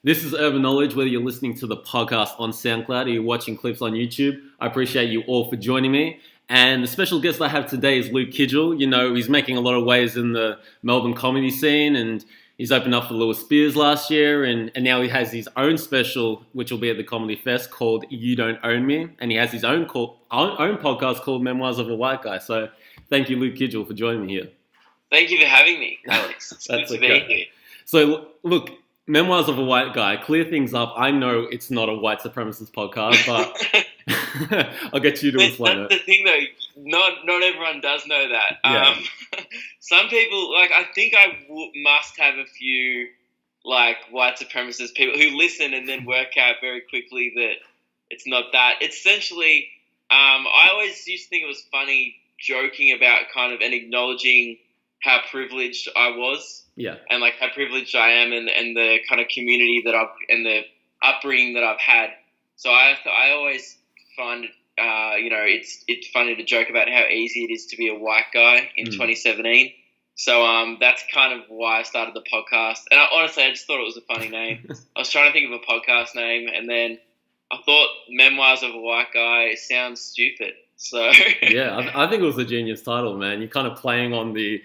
This is Urban Knowledge, whether you're listening to the podcast on SoundCloud or you're watching clips on YouTube. I appreciate you all for joining me. And the special guest I have today is Luke Kidgell. You know, he's making a lot of waves in the Melbourne comedy scene, and he's opened up for Lewis Spears last year, and now he has his own special, which will be at the Comedy Fest, called You Don't Own Me, and he has his own podcast called Memoirs of a White Guy. So thank you, Luke Kidgell, for joining me here. Thank you for having me, Alex. It's good to be here. So, look, Memoirs of a White Guy, clear things up. I know it's not a white supremacist podcast, but I'll get you to explain it. That's the thing, though. Not everyone does know that. Yeah. Some people, I think I must have a few, white supremacist people who listen and then work out very quickly that it's not that. It's essentially, I always used to think it was funny joking about kind of and acknowledging how privileged I was. Yeah. And how privileged I am and the kind of community that and the upbringing that I've had. So I always find it's funny to joke about how easy it is to be a white guy in 2017. So that's kind of why I started the podcast. And honestly, I just thought it was a funny name. I was trying to think of a podcast name, and then I thought Memoirs of a White Guy sounds stupid. So yeah, I think it was a genius title, man. You're kind of playing on the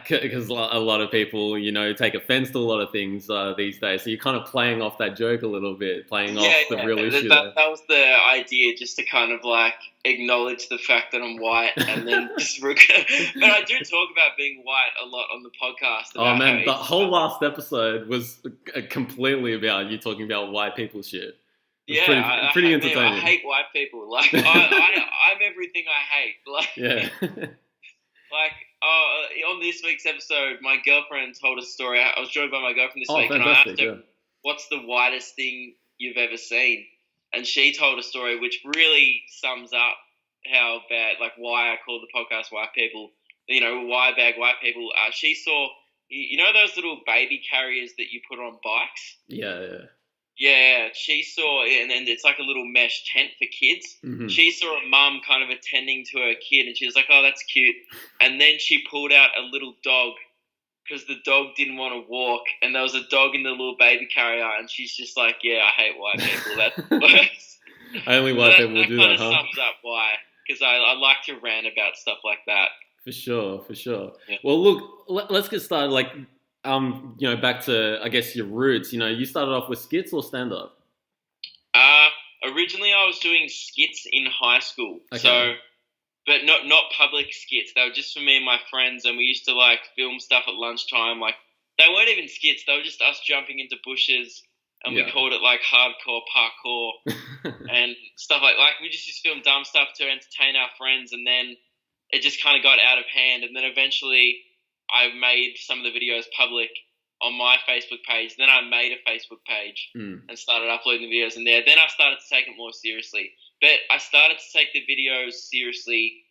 because a lot of people, take offense to a lot of things these days. So you're kind of playing off that joke a little bit, playing off the real issue. That was the idea, just to kind of acknowledge the fact that I'm white, and then just. But I do talk about being white a lot on the podcast. Oh man, the whole last episode was completely about you talking about white people shit. Yeah, pretty entertaining. I hate white people. I'm everything I hate. Yeah. On this week's episode, my girlfriend told a story. I was joined by my girlfriend this week, and I asked her, what's the whitest thing you've ever seen? And she told a story which really sums up how bad, why I call the podcast White People, why bag white people. She saw, those little baby carriers that you put on bikes? Yeah. Yeah, she saw, and it's like a little mesh tent for kids. Mm-hmm. She saw a mum kind of attending to her kid, and she was like, oh, that's cute. And then she pulled out a little dog because the dog didn't want to walk, and there was a dog in the little baby carrier, and she's just like, yeah, I hate white people. That's the worst. Only white people will do that, huh? That kind of sums up why, because I like to rant about stuff like that. For sure. Yeah. Well, look, let's get started. Back to, I guess, your roots. You started off with skits or stand-up? Originally I was doing skits in high school. Okay. So, but not public skits. They were just for me and my friends, and we used to film stuff at lunchtime. They weren't even skits. They were just us jumping into bushes, and we called it hardcore parkour and stuff we just used to film dumb stuff to entertain our friends, and then it just kind of got out of hand, and then eventually I made some of the videos public on my Facebook page. Then I made a Facebook page and started uploading the videos in there. Then I started to take it more seriously. But I started to take the videos seriously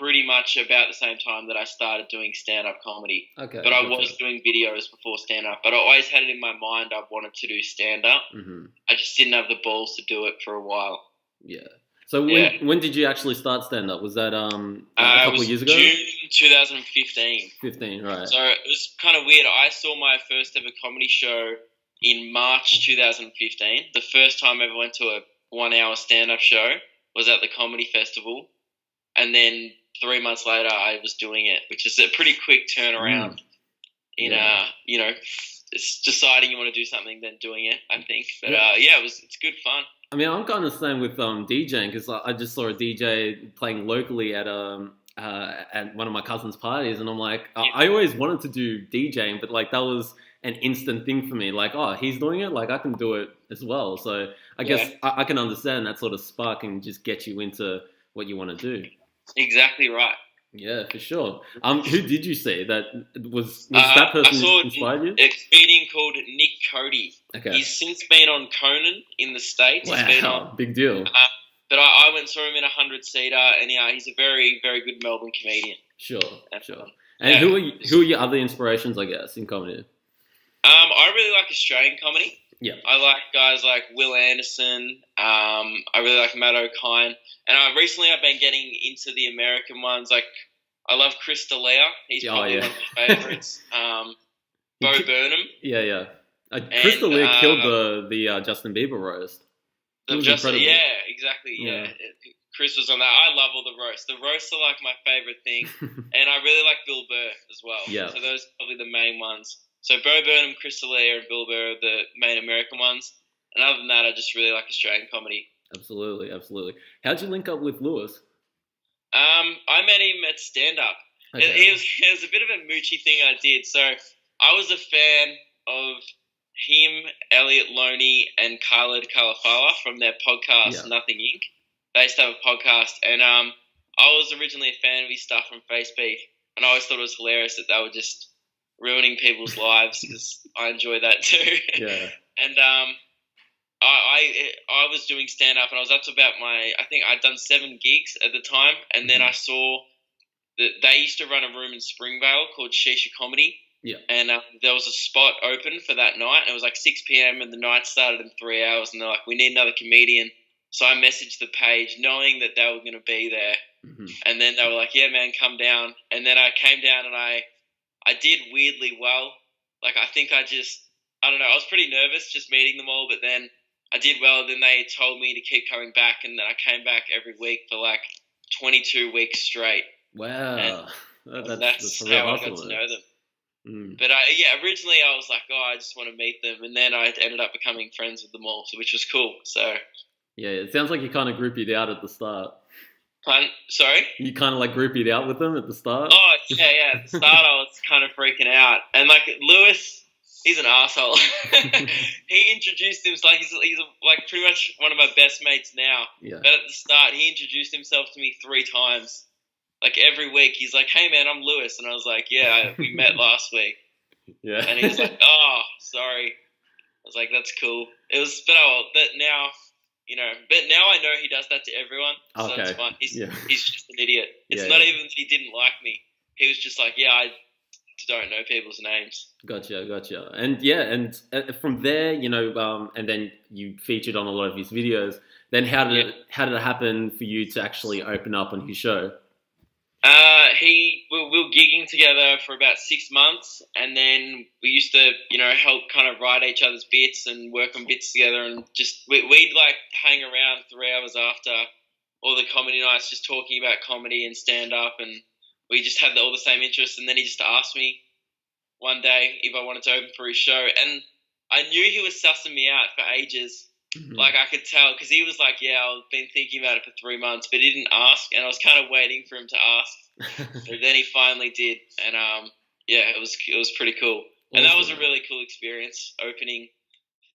pretty much about the same time that I started doing stand-up comedy. Okay. But I was doing videos before stand-up. But I always had it in my mind I wanted to do stand-up. Mm-hmm. I just didn't have the balls to do it for a while. Yeah. So when did you actually start stand-up? Was that a couple of years ago? June 2015. 15, right. So it was kind of weird. I saw my first ever comedy show in March 2015. The first time I ever went to a 1-hour stand-up show was at the Comedy Festival. And then 3 months later, I was doing it, which is a pretty quick turnaround it's deciding you want to do something, then doing it, I think. But it's good fun. I mean, I'm kind of the same with DJing, because I just saw a DJ playing locally at one of my cousin's parties, and I'm like, I always wanted to do DJing, but that was an instant thing for me. He's doing it, I can do it as well. So I guess I can understand that sort of spark and just get you into what you want to do. Exactly right. Yeah, for sure. Who did you see that was that person who inspired you? A comedian called Nick Cody. Okay. He's since been on Conan in the States. Wow, he's been on, big deal. But I went and saw him in a 100-seater, and he's a very, very good Melbourne comedian. Sure. And who are your other inspirations, I guess, in comedy? I really like Australian comedy. Yeah. I like guys like Will Anderson. I really like Matt O'Kine. And recently I've been getting into the American ones. I love Chris D'Elia. He's probably one of my favourites. Bo Burnham. Yeah. Crystal And Lear killed the Justin Bieber roast. It was incredible. Yeah, exactly. Yeah. Chris was on that. I love all the roasts. The roasts are like my favorite thing, and I really like Bill Burr as well. Yeah. So those are probably the main ones. So Bo Burnham, Chris D'Elia, and Bill Burr are the main American ones. And other than that, I just really like Australian comedy. Absolutely. How'd you link up with Lewis? I met him at stand up. Okay. It was a bit of a moochy thing I did. So I was a fan of him, Elliot Loney, and Khaled Kalafala from their podcast Nothing Inc. They used to have a podcast, and I was originally a fan of his stuff from Facebook, and I always thought it was hilarious that they were just ruining people's lives because I enjoy that too. Yeah. And I was doing stand up, and I was up to about I think I'd done 7 gigs at the time, and then I saw that they used to run a room in Springvale called Shisha Comedy. Yeah. And there was a spot open for that night, and it was like 6 p.m. and the night started in 3 hours, and they're like, we need another comedian. So I messaged the page knowing that they were going to be there. Mm-hmm. And then they were like, yeah, man, come down. And then I came down, and I did weirdly well. Like, I think I don't know, I was pretty nervous just meeting them all, but then I did well. Then they told me to keep coming back, and then I came back every week for like 22 weeks straight. Wow. That's how I got to know them. Mm. But originally I was like, I just want to meet them, and then I ended up becoming friends with them all, which was cool. So yeah, it sounds like you kind of groupied out at the start. Sorry? You kind of like groupied out with them at the start? Oh, yeah. At the start I was kind of freaking out. And like Lewis, he's an asshole. He introduced himself, he's like pretty much one of my best mates now. Yeah. But at the start, he introduced himself to me 3 times. Like every week, he's like, hey man, I'm Lewis. And I was like, yeah, we met last week. Yeah. And he was like, oh, sorry. I was like, that's cool. But now, but now I know he does that to everyone. So Okay. it's fine. He's just an idiot. It's Yeah, not even that he didn't like me. He was just like, I don't know people's names. Gotcha. And from there, and then you featured on a lot of his videos. Then how did it happen for you to actually open up on his show? We were gigging together for about 6 months, and then we used to, help kind of write each other's bits and work on bits together, and just we'd like hang around 3 hours after all the comedy nights, just talking about comedy and stand up, and we just had all the same interests. And then he just asked me one day if I wanted to open for his show, and I knew he was sussing me out for ages. Mm-hmm. Like I could tell, because he was like, I've been thinking about it for 3 months, but he didn't ask, and I was kind of waiting for him to ask. But then he finally did, and it was pretty cool. And that was a really cool experience, opening